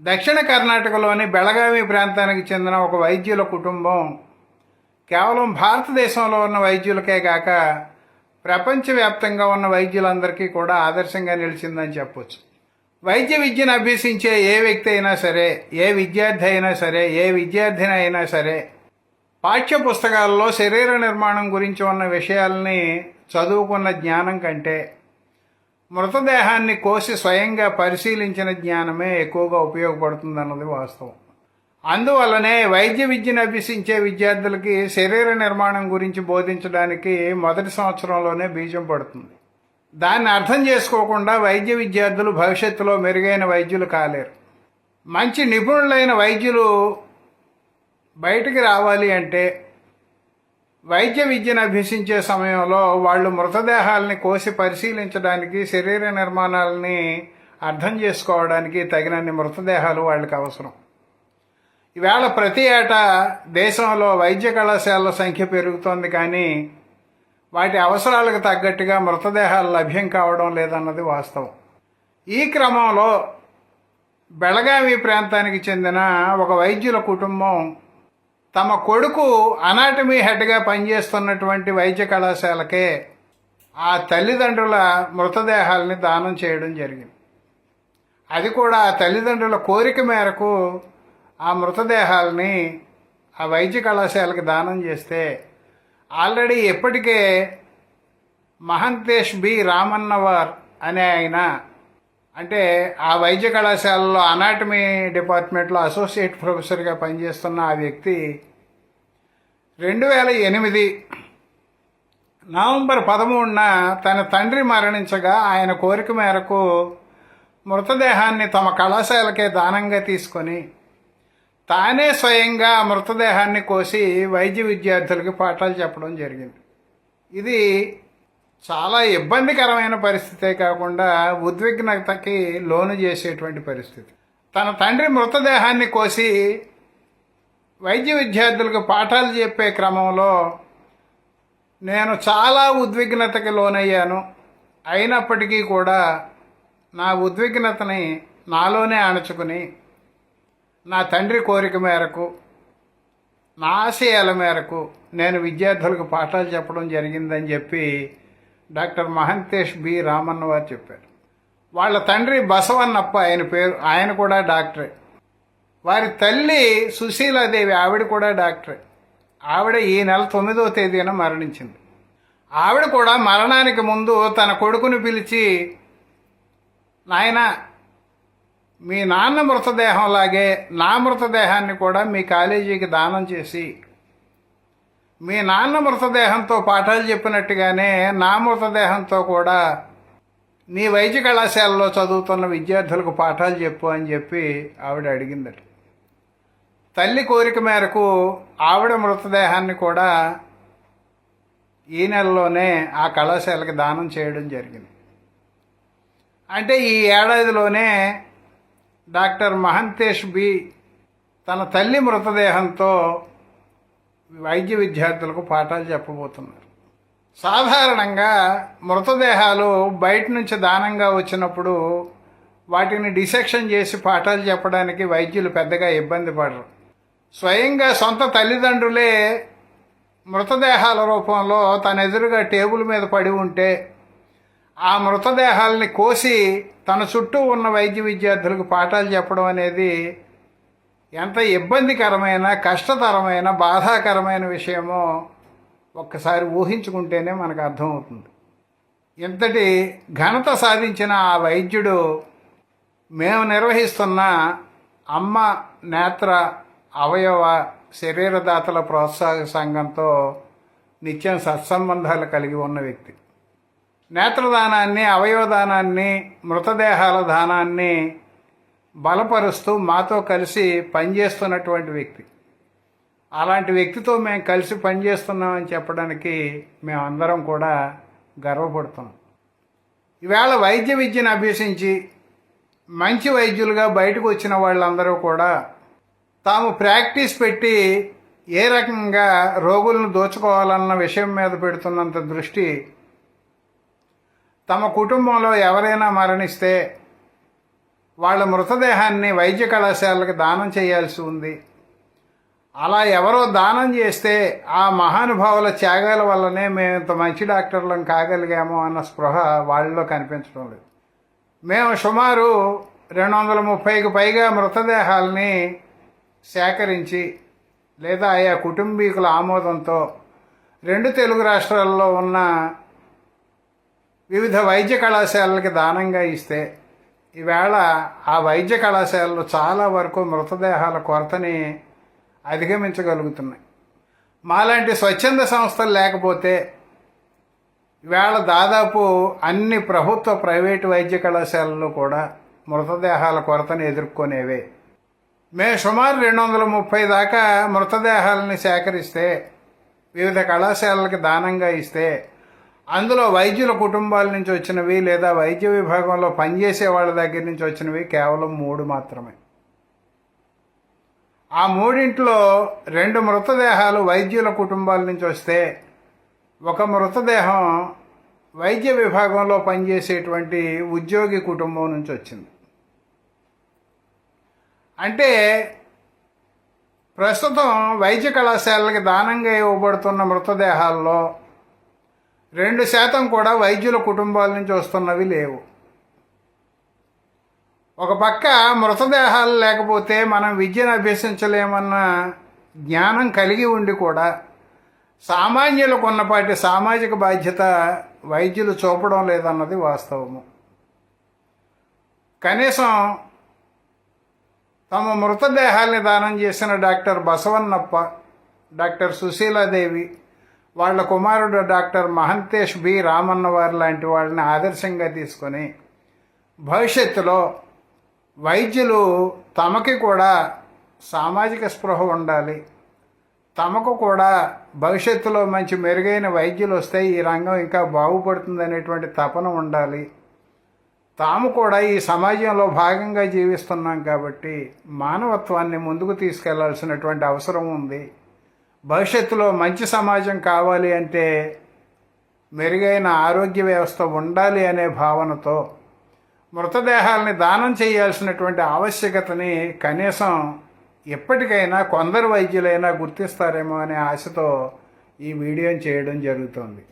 దక్షిణ కర్ణాటకలోని బెళగావి ప్రాంతానికి చెందిన ఒక వైద్యుల కుటుంబం కేవలం భారతదేశంలో ఉన్న వైద్యులకే కాక ప్రపంచవ్యాప్తంగా ఉన్న వైద్యులందరికీ కూడా ఆదర్శంగా నిలిచిందని చెప్పొచ్చు. వైద్య విద్యను అభ్యసించే ఏ వ్యక్తి అయినా సరే, ఏ విద్యార్థి అయినా సరే, ఏ విద్యార్థిని అయినా సరే పాఠ్య పుస్తకాల్లో శరీర నిర్మాణం గురించి ఉన్న విషయాల్ని చదువుకున్న జ్ఞానం కంటే మృతదేహాన్ని కోసి స్వయంగా పరిశీలించిన జ్ఞానమే ఎక్కువగా ఉపయోగపడుతుందన్నది వాస్తవం. అందువల్లనే వైద్య విద్యను అభ్యసించే విద్యార్థులకి శరీర నిర్మాణం గురించి బోధించడానికి మొదటి సంవత్సరంలోనే బీజం పడుతుంది. దాన్ని అర్థం చేసుకోకుండా వైద్య విద్యార్థులు భవిష్యత్తులో మెరుగైన వైద్యులు కాలేరు. మంచి నిపుణులైన వైద్యులు బయటికి రావాలి అంటే వైద్య విద్యను అభ్యసించే సమయంలో వాళ్ళు మృతదేహాలని కోసి పరిశీలించడానికి, శరీర నిర్మాణాలని అర్థం చేసుకోవడానికి తగినన్ని మృతదేహాలు వాళ్ళకి అవసరం. ఈవేళ ప్రతి ఏటా దేశంలో వైద్య కళాశాలల సంఖ్య పెరుగుతోంది, కానీ వాటి అవసరాలకు తగ్గట్టుగా మృతదేహాలు లభ్యం కావడం లేదన్నది వాస్తవం. ఈ క్రమంలో బెళగావి ప్రాంతానికి చెందిన ఒక వైద్యుల కుటుంబం తమ కొడుకు అనాటమీ హెడ్గా పనిచేస్తున్నటువంటి వైద్య కళాశాలకే ఆ తల్లిదండ్రుల మృతదేహాలని దానం చేయడం జరిగింది. అది కూడా ఆ తల్లిదండ్రుల కోరిక మేరకు ఆ మృతదేహాలని ఆ వైద్య కళాశాలకి దానం చేస్తే ఆల్రెడీ ఇప్పటికే మహంతేష్ బి రామన్నవర్ అనే ఆయన, అంటే ఆ వైద్య కళాశాలలో అనాటమీ డిపార్ట్మెంట్లో అసోసియేట్ ప్రొఫెసర్గా పనిచేస్తున్న ఆ వ్యక్తి 2008 నవంబర్ 13న తన తండ్రి మరణించగా ఆయన కోరిక మేరకు మృతదేహాన్ని తమ కళాశాలకే దానంగా తీసుకొని తానే స్వయంగా మృతదేహాన్ని కోసి వైద్య విద్యార్థులకి పాఠాలు చెప్పడం జరిగింది. ఇది చాలా ఇబ్బందికరమైన పరిస్థితే కాకుండా ఉద్విగ్నతకి లోను చేసేటువంటి పరిస్థితి. తన తండ్రి మృతదేహాన్ని కోసి వైద్య విద్యార్థులకు పాఠాలు చెప్పే క్రమంలో నేను చాలా ఉద్విగ్నతకి లోనయ్యాను. అయినప్పటికీ కూడా నా ఉద్విగ్నతని నాలోనే అణచుకుని నా తండ్రి కోరిక మేరకు, నా ఆశయాల మేరకు నేను విద్యార్థులకు పాఠాలు చెప్పడం జరిగిందని చెప్పి డాక్టర్ మహంతేష్ బి రామన్నవారు చెప్పారు. వాళ్ళ తండ్రి బసవన్నప్ప ఆయన పేరు, ఆయన కూడా డాక్టరే. వారి తల్లి సుశీలాదేవి, ఆవిడ కూడా డాక్టరే. ఆవిడ ఈ నెల 9వ తేదీన మరణించింది. ఆవిడ కూడా మరణానికి ముందు తన కొడుకుని పిలిచి, నాయనా, మీ నాన్న మృతదేహంలాగే నా మృతదేహాన్ని కూడా మీ కాలేజీకి దానం చేసి మీ నాన్న మృతదేహంతో పాఠాలు చెప్పినట్టుగానే నా మృతదేహంతో కూడా నీ వైద్య కళాశాలలో చదువుతున్న విద్యార్థులకు పాఠాలు చెప్పు అని చెప్పి ఆవిడ అడిగిందట. తల్లి కోరిక మేరకు ఆవిడ మృతదేహాన్ని కూడా ఈ నెలలోనే ఆ కళాశాలకి దానం చేయడం జరిగింది. అంటే ఈ ఏడాదిలోనే డాక్టర్ మహంతేష్ బి తన తల్లి మృతదేహంతో వైద్య విద్యార్థులకు పాఠాలు చెప్పబోతున్నారు. సాధారణంగా మృతదేహాలు బయట నుంచి దానంగా వచ్చినప్పుడు వాటిని డిసెక్షన్ చేసి పాఠాలు చెప్పడానికి వైద్యులు పెద్దగా ఇబ్బంది పడరు. స్వయంగా సొంత తల్లిదండ్రులే మృతదేహాల రూపంలో తన ఎదురుగా టేబుల్ మీద పడి ఉంటే ఆ మృతదేహాలని కోసి తన చుట్టూ ఉన్న వైద్య విద్యార్థులకు పాఠాలు చెప్పడం అనేది ఎంత ఇబ్బందికరమైన, కష్టతరమైన, బాధాకరమైన విషయమో ఒక్కసారి ఊహించుకుంటేనే మనకు అర్థమవుతుంది. ఇంతటి ఘనత సాధించిన ఆ వైద్యుడు మేము నిర్వహిస్తున్న అమ్మ నేత్ర అవయవ శరీరదాతల ప్రోత్సాహక సంఘంతో నిత్యం సత్సంబంధాలు కలిగి ఉన్న వ్యక్తి. నేత్రదానాన్ని, అవయవదానాన్ని, మృతదేహాల దానాన్ని బలపరుస్తూ మాతో కలిసి పనిచేస్తున్నటువంటి వ్యక్తి. అలాంటి వ్యక్తితో మేము కలిసి పనిచేస్తున్నామని చెప్పడానికి మేమందరం కూడా గర్వపడుతున్నాం. ఈవేళ వైద్య విద్యను అభ్యసించి మంచి వైద్యులుగా బయటకు వచ్చిన వాళ్ళందరూ కూడా తాము ప్రాక్టీస్ పెట్టి ఏ రకంగా రోగులను దోచుకోవాలన్న విషయం మీద పెడుతున్నంత దృష్టి తమ కుటుంబంలో ఎవరైనా మరణిస్తే వాళ్ళ మృతదేహాన్ని వైద్య కళాశాలకి దానం చేయాల్సి ఉంది. అలా ఎవరో దానం చేస్తే ఆ మహానుభావుల త్యాగాల వల్లనే మేము ఇంత మంచి డాక్టర్లను కాగలిగాము అన్న స్పృహ వాళ్ళలో కనిపించడం లేదు. మేము సుమారు 230కి పైగా మృతదేహాలని సేకరించి లేదా ఆయా కుటుంబీకుల ఆమోదంతో 2 తెలుగు రాష్ట్రాల్లో ఉన్న వివిధ వైద్య కళాశాలలకి దానంగా ఇస్తే ఈవేళ ఆ వైద్య కళాశాలలు చాలా వరకు మృతదేహాల కొరతని అధిగమించగలుగుతున్నాయి. మాలాంటి స్వచ్ఛంద సంస్థలు లేకపోతే ఈవేళ దాదాపు అన్ని ప్రభుత్వ ప్రైవేటు వైద్య కళాశాలలు కూడా మృతదేహాల కొరతను ఎదుర్కొనేవే. మేము సుమారు 230 దాకా మృతదేహాలని సేకరిస్తే వివిధ కళాశాలలకి దానంగా ఇస్తే అందులో వైద్యుల కుటుంబాల నుంచి వచ్చినవి లేదా వైద్య విభాగంలో పనిచేసే వాళ్ళ దగ్గర నుంచి వచ్చినవి కేవలం 3 మాత్రమే. ఆ 3 2 మృతదేహాలు వైద్యుల కుటుంబాల నుంచి వస్తే 1 మృతదేహం వైద్య విభాగంలో పనిచేసేటువంటి ఉద్యోగి కుటుంబం నుంచి వచ్చింది. అంటే ప్రస్తుతం వైద్య కళాశాలకి దానంగా ఇవ్వబడుతున్న మృతదేహాల్లో 2% కూడా వైద్యుల కుటుంబాల నుంచి వస్తున్నవి లేవు. ఒక పక్క మృతదేహాలు లేకపోతే మనం విద్యను అభ్యసించలేమన్న జ్ఞానం కలిగి ఉండి కూడా సామాన్యులకు ఉన్నపాటి సామాజిక బాధ్యత వైద్యులు చూపడం లేదన్నది వాస్తవము. కనీసం తమ మృతదేహాల్ని దానం చేసిన డాక్టర్ బసవన్నప్ప, డాక్టర్ సుశీలాదేవి, వాళ్ళ కుమారుడు డాక్టర్ మహంతేష్ బి రామన్న వారి లాంటి వాళ్ళని ఆదర్శంగా తీసుకొని భవిష్యత్తులో వైద్యులు తమకి కూడా సామాజిక స్పృహ ఉండాలి, తమకు కూడా భవిష్యత్తులో మంచి మెరుగైన వైద్యులు వస్తే ఈ రంగం ఇంకా బాగుపడుతుంది అనేటువంటి తపన ఉండాలి, తాము కూడా ఈ సమాజంలో భాగంగా జీవిస్తున్నాం కాబట్టి మానవత్వాన్ని ముందుకు తీసుకెళ్లాల్సినటువంటి అవసరం ఉంది. భవిష్యత్తులో మంచి సమాజం కావాలి అంటే మెరుగైన ఆరోగ్య వ్యవస్థ ఉండాలి అనే భావనతో మృతదేహాలని దానం చేయాల్సినటువంటి ఆవశ్యకతని కనీసం ఎప్పటికైనా కొందరు వైద్యులైనా గుర్తిస్తారేమో అనే ఆశతో ఈ వీడియోని చేయడం జరుగుతోంది.